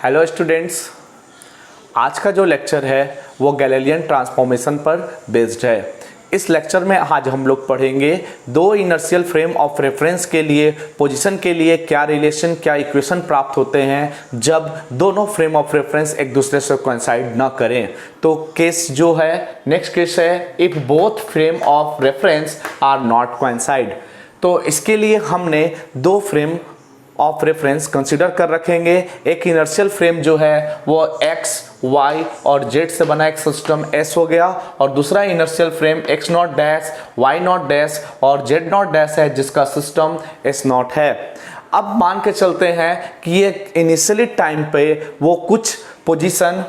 Hello students, आज का जो लेक्चर है वो गैलीलियन ट्रांसफॉर्मेशन पर बेस्ड है। इस लेक्चर में आज हम लोग पढ़ेंगे दो इनर्शियल फ्रेम ऑफ रेफरेंस के लिए पोजीशन के लिए क्या रिलेशन, क्या इक्वेशन प्राप्त होते हैं जब दोनों फ्रेम ऑफ रेफरेंस एक दूसरे से कोइंसाइड ना करें। तो केस जो है, नेक्स्ट केस है if both frame of reference are not coincide. तो इसके लिए हमने दो फ्रेम ऑफ रेफरेंस कंसीडर कर रखेंगे। एक इनर्शियल फ्रेम जो है वो x, y और z से बना एक सिस्टम S हो गया, और दूसरा inertial frame x not dash, y not dash और z नॉट डैश है जिसका सिस्टम S नॉट है। अब मान के चलते हैं कि ये इनिशियली टाइम पे वो कुछ पोजीशन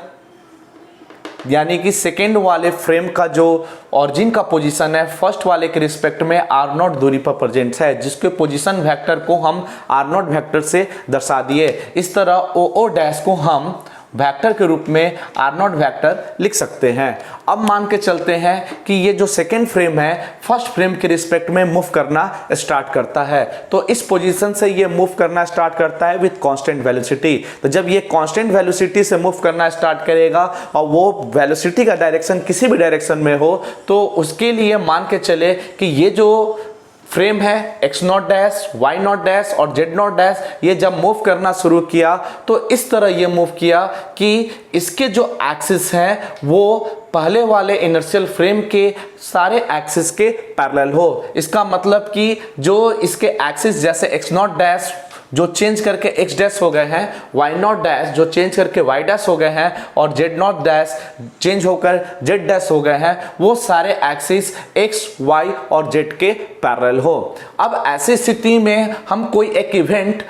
यानी कि सेकेंड वाले फ्रेम का जो ऑरिजिन का पोजीशन है फर्स्ट वाले के रिस्पेक्ट में आर नॉट दूरी पर प्रेजेंट है, जिसके पोजीशन वेक्टर को हम आर नॉट वेक्टर से दर्शा दिए। इस तरह ओ डैश को हम वेक्टर के रूप में आर नॉट वेक्टर लिख सकते हैं। अब मान के चलते हैं कि ये जो सेकेंड फ्रेम है फर्स्ट फ्रेम के रिस्पेक्ट में मूव करना स्टार्ट करता है। तो इस पोजीशन से ये मूव करना स्टार्ट करता है विथ कांस्टेंट वेलोसिटी। तो जब ये कांस्टेंट वेलोसिटी से मूव करना स्टार्ट करेगा और वो वेलोसिटी का डायरेक्शन किसी भी डायरेक्शन में हो, तो उसके लिए मान के चले कि ये जो फ्रेम है x not dash, y not dash और z नॉट डैश, ये जब मूव करना शुरू किया तो इस तरह ये मूव किया कि इसके जो एक्सिस हैं वो पहले वाले इनर्शियल फ्रेम के सारे एक्सिस के पैरेलल हो। इसका मतलब कि जो इसके एक्सिस जैसे x नॉट डैश जो चेंज करके x डैश हो गए हैं, y नॉट डैश जो चेंज करके y डैश हो गए हैं और z नॉट डैश चेंज होकर z डैश हो गए हैं, वो सारे एक्सिस x, y और z के पैरेलल हो। अब ऐसी स्थिति में हम कोई एक इवेंट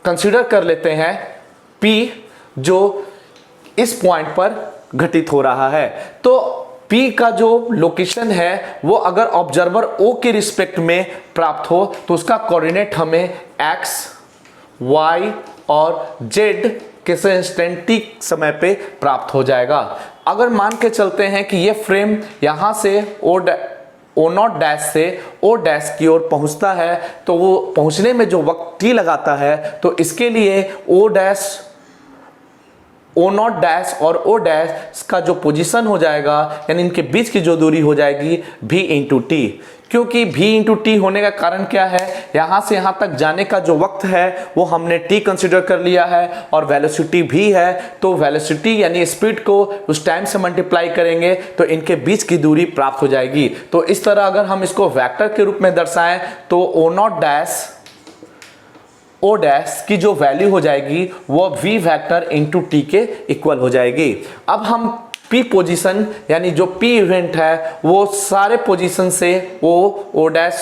कंसीडर कर लेते हैं P जो इस पॉइंट पर घटित हो रहा है। तो P का जो लोकेशन है वो अगर ऑब्जर्वर O के रिस्पेक्ट में प्राप्त हो तो उसका कोऑर्डिनेट हमें x, y और z किसी इंस्टेंट t समय पे प्राप्त हो जाएगा। अगर मान के चलते हैं कि ये फ्रेम यहां से ओ नॉट डैश से ओ डैश की ओर पहुंचता है, तो वो पहुंचने में जो वक्त t लगाता है, तो इसके लिए O dash, O naught dash और ओ डैश का जो पोजीशन हो जाएगा यानी इनके बीच की जो दूरी हो जाएगी v इंटू टी। क्योंकि v इंटू टी होने का कारण क्या है, यहां से यहां तक जाने का जो वक्त है वो हमने t कंसीडर कर लिया है और वेलोसिटी v है। तो वेलोसिटी यानी स्पीड को उस टाइम से मल्टीप्लाई करेंगे तो इनके बीच की दूरी प्राप्त हो जाएगी। तो इस तरह अगर हम इसको वेक्टर के रूप में दर्शाएं तो ओ नॉट डैश, ओ डैश की जो वैल्यू हो जाएगी वो v वेक्टर इंटू टी के इक्वल हो जाएगी। अब हम P पोजीशन यानी जो P इवेंट है वो सारे पोजीशन से O dash,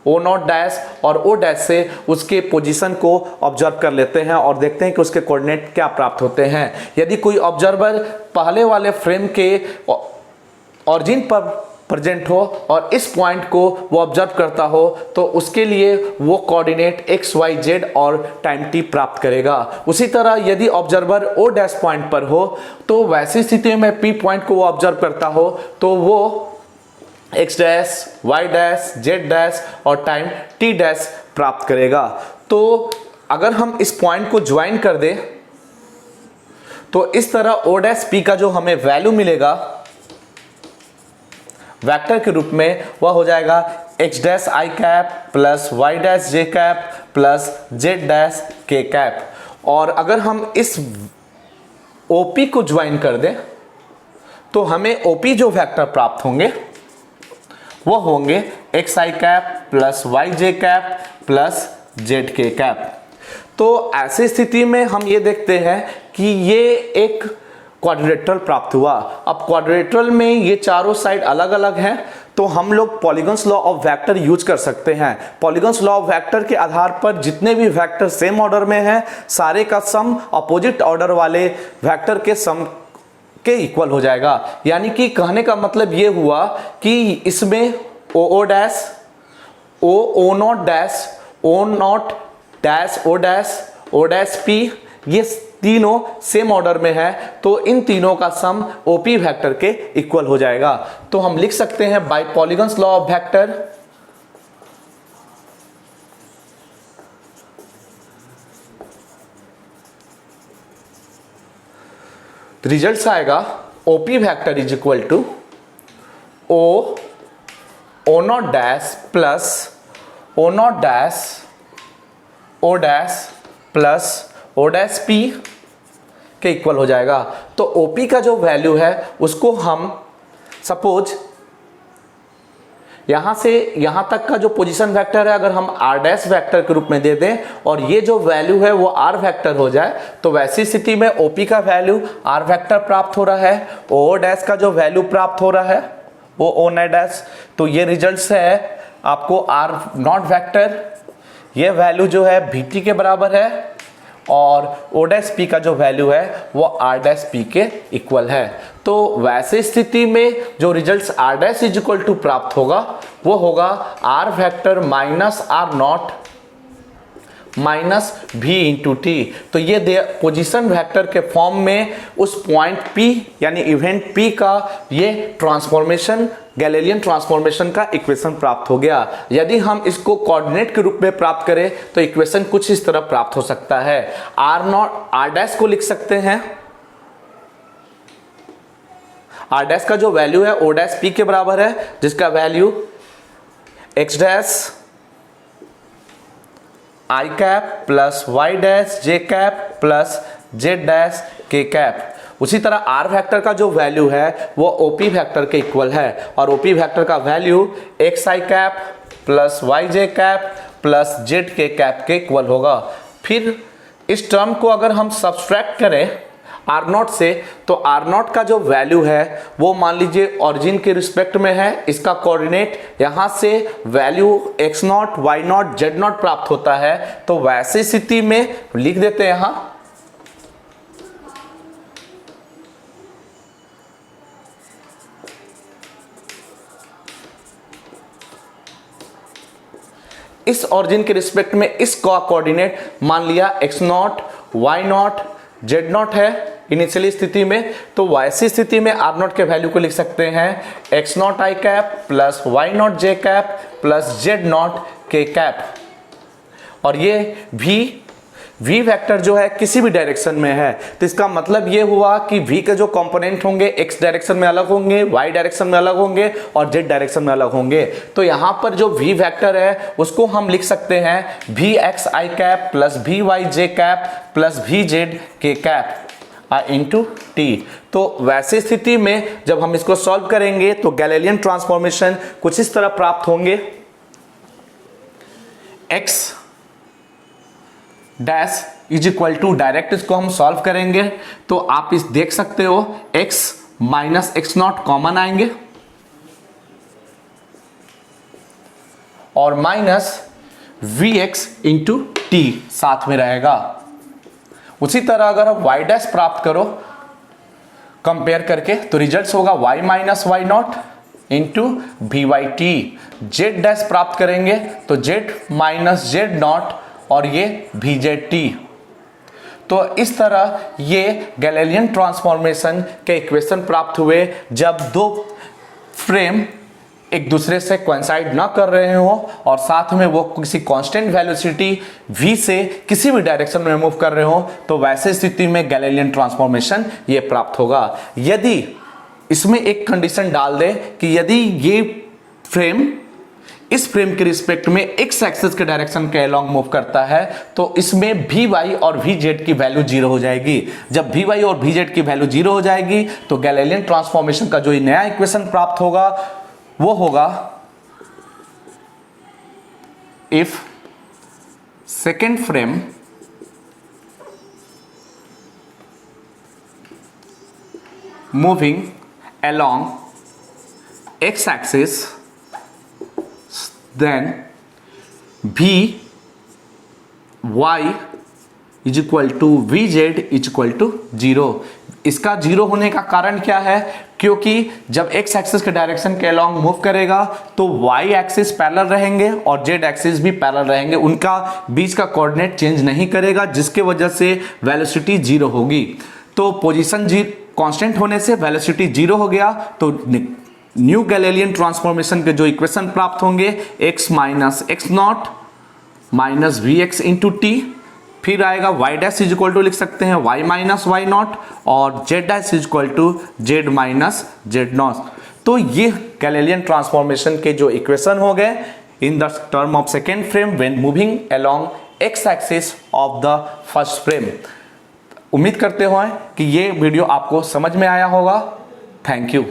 O naught dash और ओ डैश से उसके पोजीशन को ऑब्जर्व कर लेते हैं और देखते हैं कि उसके कोऑर्डिनेट क्या प्राप्त होते हैं। यदि कोई ऑब्जर्वर पहले वाले फ्रेम के ऑरिजिन पर प्रेजेंट हो और इस पॉइंट को वो ऑब्जर्व करता हो तो उसके लिए वो कोऑर्डिनेट x, y, z और टाइम t प्राप्त करेगा। उसी तरह यदि ऑब्जर्वर o डैश पॉइंट पर हो तो वैसी स्थिति में p पॉइंट को वो ऑब्जर्व करता हो तो वो x dash, y dash, z dash और टाइम t डैश प्राप्त करेगा। तो अगर हम इस पॉइंट को ज्वाइन कर दें तो इस तरह o डैश p का जो हमें वैल्यू मिलेगा वेक्टर के रूप में वह हो जाएगा x dash i cap plus y dash j cap plus z dash k cap. और अगर हम इस OP को ज्वाइन कर दें तो हमें OP जो वेक्टर प्राप्त होंगे वो होंगे xi cap plus yj cap plus zk cap. तो ऐसी स्थिति में हम ये देखते हैं कि ये एक क्वाड्रिलेटरल प्राप्त हुआ। अब क्वाड्रिलेटरल में ये चारों साइड अलग अलग हैं, तो हम लोग polygons law of vector use कर सकते हैं। पॉलीगन्स लॉ ऑफ वेक्टर के आधार पर जितने भी वेक्टर सेम ऑर्डर में हैं सारे का सम अपोजिट ऑर्डर वाले वेक्टर के सम के इक्वल हो जाएगा। यानी कि कहने का मतलब ये हुआ कि इसमें O dash, O naught dash, O naught dash, O dash P, ये तीनों सेम ऑर्डर में है तो इन तीनों का सम ओपी वेक्टर के इक्वल हो जाएगा। तो हम लिख सकते हैं by polygon's law of vector result आएगा OP vector is equal to O naught dash plus O naught dash O dash plus O dash P के इक्वल हो जाएगा। तो ओपी का जो वैल्यू है उसको हम सपोज यहां से यहां तक का जो पोजीशन वेक्टर है अगर हम आर डैश वेक्टर के रूप में दे दें और ये जो वैल्यू है वो आर वेक्टर हो जाए, तो वैसी स्थिति में ओपी का वैल्यू आर वेक्टर प्राप्त हो रहा है, ओ डैश का जो वैल्यू प्राप्त हो रहा है वो ओ नॉट डैश। तो ये रिजल्ट है आपको आर नॉट वेक्टर, ये वैल्यू जो है बीटी के बराबर है और ओ डैश पी का जो वैल्यू है वो आर डैश पी के इक्वल है। तो वैसे स्थिति में जो results R dash is equal to प्राप्त होगा वो होगा R vector minus R naught minus v into T. तो ये पोजीशन वेक्टर के फॉर्म में उस पॉइंट P यानी इवेंट P का ये ट्रांसफॉर्मेशन गैलीलियन ट्रांसफॉर्मेशन का इक्वेशन प्राप्त हो गया। यदि हम इसको कोऑर्डिनेट के रूप में प्राप्त करें तो इक्वेशन कुछ इस तरह प्राप्त हो सकता है। आर नॉट आर डैश को लिख सकते हैं, आर डैश का जो वैल्यू है ओ डैश पी के बराबर है, जिसका value X dash I cap plus Y dash J cap plus Z dash K cap. उसी तरह आर वेक्टर का जो वैल्यू है वो ओपी वेक्टर के इक्वल है और ओपी वेक्टर का value x I cap plus Y J cap plus Z K cap के इक्वल होगा। फिर इस टर्म को अगर हम सब्सट्रैक्ट करें आर नॉट से तो आर नॉट का जो वैल्यू है वो मान लीजिए ऑरिजिन के रिस्पेक्ट में है, इसका कोऑर्डिनेट यहां से value X naught Y naught Z naught प्राप्त होता है। तो वैसी स्थिति में लिख देते हैं यहां इस ऑरिजिन के रिस्पेक्ट में इसका कोऑर्डिनेट मान लिया X naught Y naught Z naught है इनिशियली स्थिति में, तो वैसी स्थिति में आर नॉट के वैल्यू को लिख सकते हैं X naught I cap plus Y naught J cap plus Z naught K cap. और ये v वेक्टर जो है किसी भी डायरेक्शन में है, तो इसका मतलब ये हुआ कि v के जो कंपोनेंट होंगे x डायरेक्शन में अलग होंगे, y डायरेक्शन में अलग होंगे और z डायरेक्शन में अलग होंगे। तो यहां पर जो v वेक्टर है उसको हम लिख सकते हैं V X I cap plus V Y J cap plus V Z K cap into T. तो वैसी स्थिति में जब हम इसको सॉल्व करेंगे तो गैलीलियन ट्रांसफॉर्मेशन कुछ इस तरह प्राप्त होंगे x dash is equal to, direct इसको हम सॉल्व करेंगे तो आप इस देख सकते हो x minus X naught common आएंगे और minus V X into T साथ में रहेगा। उसी तरह अगर आप y डैश प्राप्त करो कंपेयर करके तो रिजल्ट होगा y minus Y naught into V Y T. Z dash प्राप्त करेंगे तो z माइनस जेड नॉट और ये वी जेड टी। तो इस तरह ये गैलीलियन ट्रांसफॉर्मेशन के इक्वेशन प्राप्त हुए जब दो फ्रेम एक दूसरे से कोइंसाइड ना कर रहे हो और साथ में वो किसी कांस्टेंट वेलोसिटी v से किसी भी डायरेक्शन में मूव कर रहे हो, तो वैसे स्थिति में गैलीलियन ट्रांसफॉर्मेशन ये प्राप्त होगा। यदि इसमें एक कंडीशन डाल दे कि यदि ये फ्रेम इस फ्रेम के रिस्पेक्ट में एक्स एक्सिस के डायरेक्शन के अलोंग मूव करता है तो इसमें वी वाई और वी जेड की वैल्यू जीरो हो जाएगी। जब वी वाई और वी जेड की वैल्यू जीरो हो जाएगी तो गैलीलियन ट्रांसफॉर्मेशन का जो नया इक्वेशन प्राप्त होगा वो होगा if second frame moving along x axis then v y is equal to V Z is equal to zero. इसका जीरो होने का कारण क्या है? क्योंकि जब x एक्सिस के डायरेक्शन के अलोंग मूव करेगा तो y एक्सिस पैरेलल रहेंगे और z एक्सिस भी पैरेलल रहेंगे, उनका बीच का कोऑर्डिनेट चेंज नहीं करेगा, जिसके वजह से वेलोसिटी जीरो होगी। तो पोजीशन कांस्टेंट होने से वेलोसिटी जीरो हो गया, तो न्यू गैलीलियन ट्रांसफॉर्मेशन के जो इक्वेशन प्राप्त होंगे x minus X naught minus V X into T फिर आएगा y dash is equal to लिख सकते हैं y माइनस वाई नॉट और z dash is equal to z minus Z naught. तो ये गैलीलियन ट्रांसफॉर्मेशन के जो इक्वेशन हो गए in the term of second frame when moving along X axis of the first frame. उम्मीद करते हो कि ये वीडियो आपको समझ में आया होगा। Thank you.